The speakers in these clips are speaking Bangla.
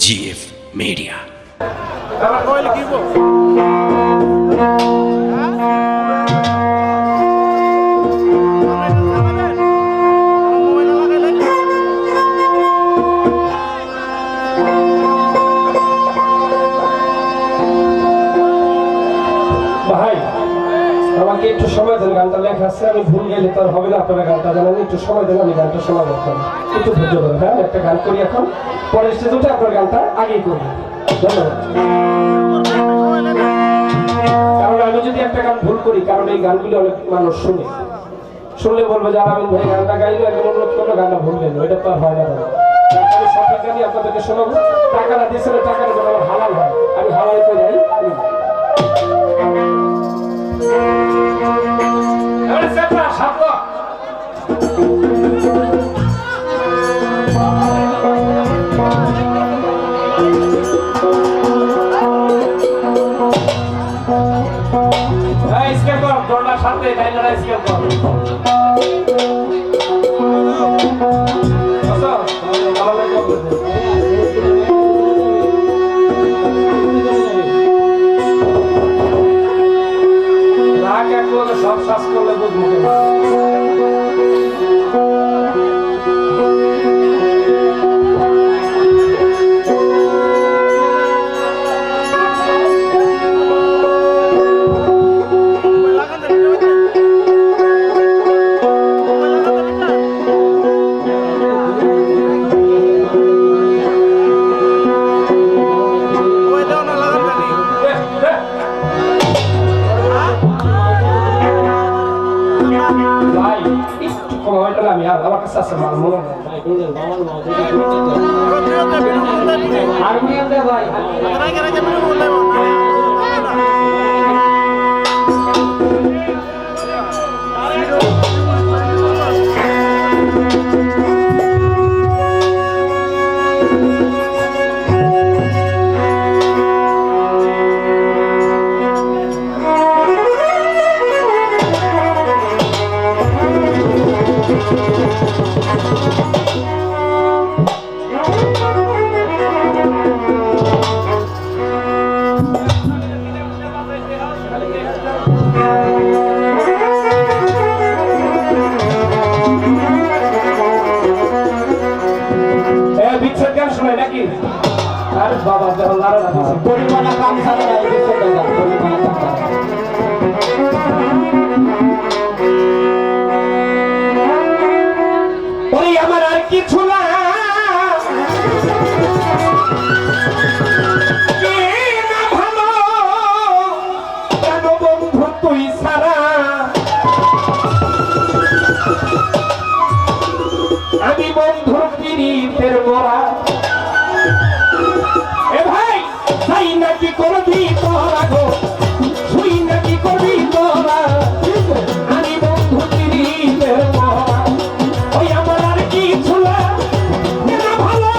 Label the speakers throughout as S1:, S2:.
S1: GF Media.
S2: আমাকে একটু সময় দেন, গানটা লেখা আছে, আমি ভুল গেলে তো আর হবে না। আপনারা গানটা জানেন, একটু সময় দেন, আমি গানটা শোনাবো। একটু ধৈর্য ধরেন। হ্যাঁ, একটা গান করি এখন, পরের স্টেজে উঠে আপনার গানটা আগেই করি। ধন্যবাদ। কারণ আমি যদি একটা গান ভুল করি, কারণ এই গানগুলি অনেক মানুষ শুনলে বলবে যে আমিন ভাই গানটা গাইলো, একদম অনুরোধ করলো, গানটা ভুল গেল, এটা তো আর হয় না। আমি সঠিক গানই আপনাদেরকে শোনাবো। টাকাটা দিয়েছিল, টাকার জন্য আমার হালাল হয়, আমি হালাল করে যাই। সব শ্বাস করলে বুঝবো। আমি আমার কাছে আছে হারমোনিয়াম দে ভাই। আমার আর কিছু না ভালো, কেন বন্ধু তুই সারা আমি বন্ধুর পীড়িতের মোরা। এ ভাই তাই নাকি করবি তোরা গো, শুই নাকি করবি তোরা, আমি বন্ধু পীড়িতের মোরা। ওই আমার আর কিছু না ভালো,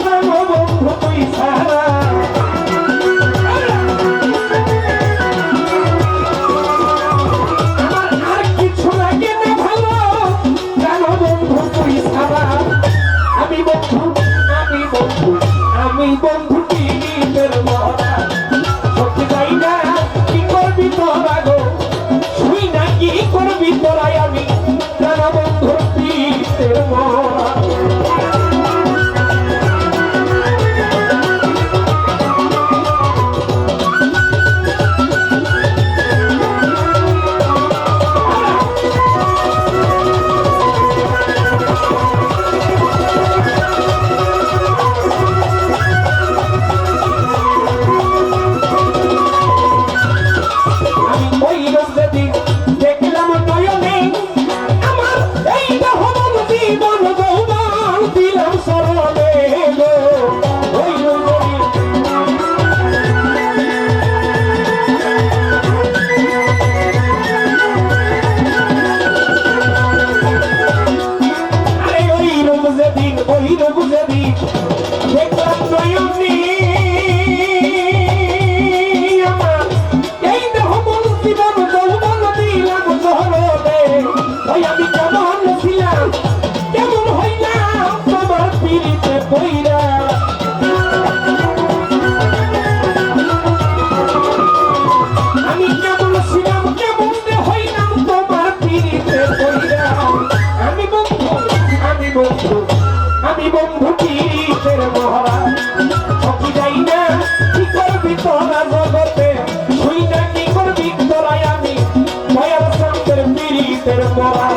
S2: কেন বন্ধু তুই সারা আমার আর কিছু লাগে না ভালো, কেন বন্ধু তুই সারা আমি বন্ধু আমি বন্ধু আমি বন্ধু পীড়িতের মোরা। সত্যি যাই না কি করবি তোরা গো, শুই না কি করবি তোরাই, আমি জানা বন্ধুর পীড়িতের মোরা। দেখলাম নয়নে আমার এইটা হলো জীবন গো, সখী যাই না কি করবি তোরা জগতে শুই না কি করবি তোরাই আমি দয়ার সঙ্গের পীড়িতের মরা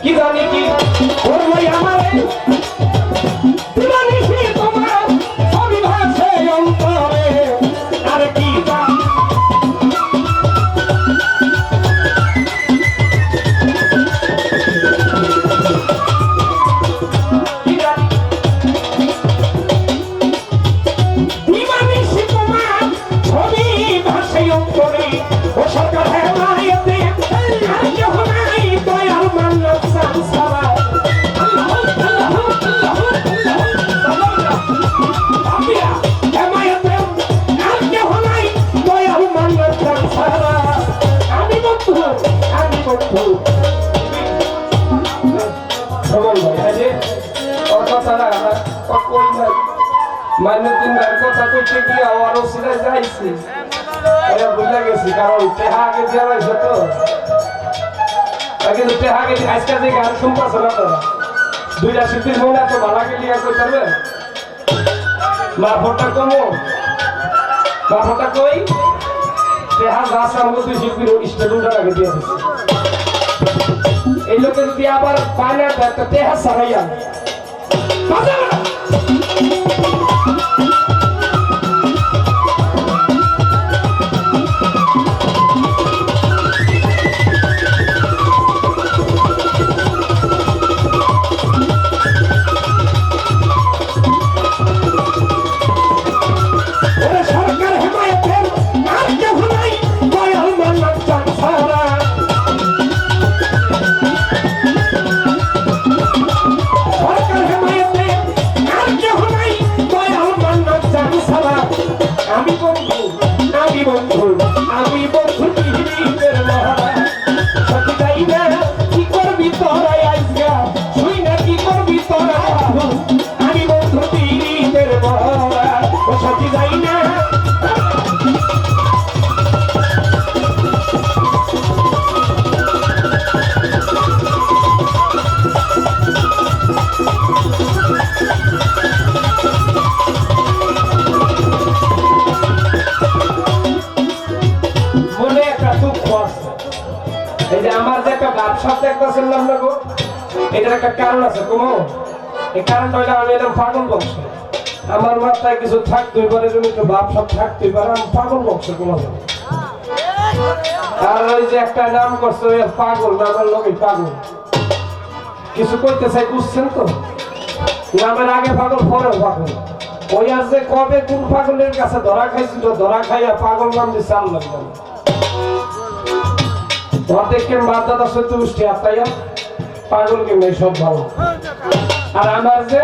S2: কি জানি কি করবো আমারে দিবানিশি তোমার ছবি ভাসে অন্তরে আর কি দিবানিশি তোমার ছবি ভাসে অন্তরে ও সরকার হ্যাঁ মানে দিন কথা কইতে গিয়ে আরো সিলাই যাইছি বুঝা গেছি কারণ টেহা আগে দেওয়া হয়েছে তো কিন্তু টেহা আগে আজকে যে গান শুনতেছে না তো দুইটা শিল্পীর মনে এত ভালো গেলিয়া কই পারবে মাফটা কমো মাফটা কই টেহা গাছ আমগো দুই শিল্পীর স্টেডিয়ামটা আগে দিয়ে দিচ্ছে এই লোকে যদি আবার পায় না টেহা সারাইয়া বাজা Designer এই যে আমার যে একটা ব্যবসা দেখতেছেন না গো, এটার একটা কারণ আছে কুমো। এই কারণটা হইলে আমি এরকম পাগল বংশ, আমার মাথায় কিছু থাকতেই পারে, তুমি একটু ব্যবসা থাকতেই পারে, আমি পাগল বংশ কুমো। আর ওই যে একটা নাম করছে পাগল, নামের লোকই পাগল। কিছু করতে চাই বুঝছেন তো, নামের আগে পাগল পরেও পাগল। ওই আর যে কবে কোন পাগলের কাছে ধরা খাইছিল, ধরা খাইয়া পাগল নাম দিচ্ছে আল্লাহ জানে। অর্ধেককে বাপদাদা সত্য উষ্টি আত্মাইয়া পাগল কিনে সব ভালো। আর আমার যে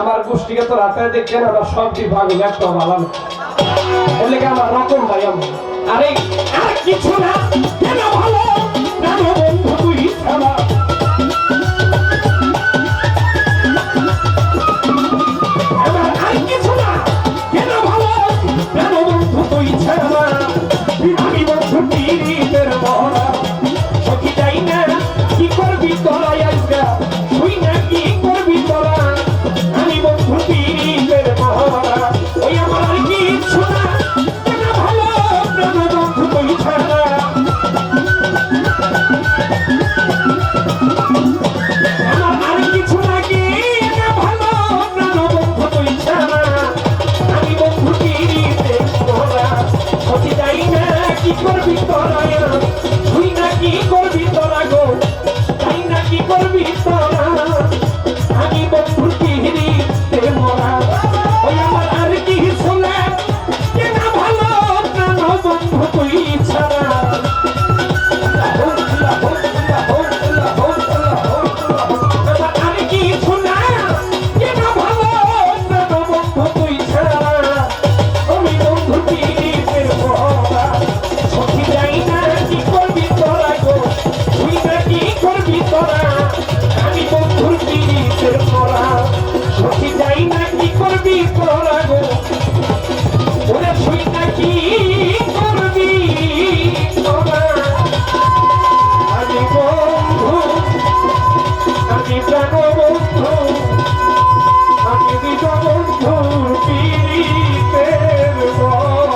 S2: আমার গোষ্ঠীকে তো রাতে দেখছেন, আমার সবটি পাগল, একটা ভালো এলে আমার রকম ভাই আমি। আরে আর কিছু না কেন ভালো জানো বন্ধু তুই ছাড়া, আমার আর কিছু না কেন ভালো জানো বন্ধু তুই ছাড়া, আমি বন্ধু পীড়িতের মহড়া সখী যাই না কি করবি তোরা আজকা, তুই না কি করবি তোরা, আমি বন্ধু পীড়িতের মহড়া। ওই আমার আর কিছু না কেন ভালো জানো বন্ধু তুই ছাড়া, আমার আর কিছু নাকি না ভালো জানো বন্ধু তুই ছাড়া, আমি বন্ধু পীড়িতের মহড়া সখী যাই না কি করবি তোরা, তুই না কি করবি তোরা গো, তাই না কি করবি তোরা, আমি বন্ধু পীড়িতের মহড়া। ওই আমার আর কিছু না কেন ভালো জানো বন্ধু তুই ছাড়া, আমার আর কিছু না কেন ভালো জানো বন্ধু তুই ছাড়া, আমি বন্ধু পীড়িতের মহড়া সখী যাই না কি করবি তোরা গো, তুই না কি করবি তোরা, আমি বন্ধুর পীড়িতের মহড়া সখী যাই না কি করবি তোরা গো, ওরে তুই না কি করবি তোরা, আমি বন্ধু আমি প্রাণ বন্ধু আমি দিত বন্ধু পীড়িতের মহড়া।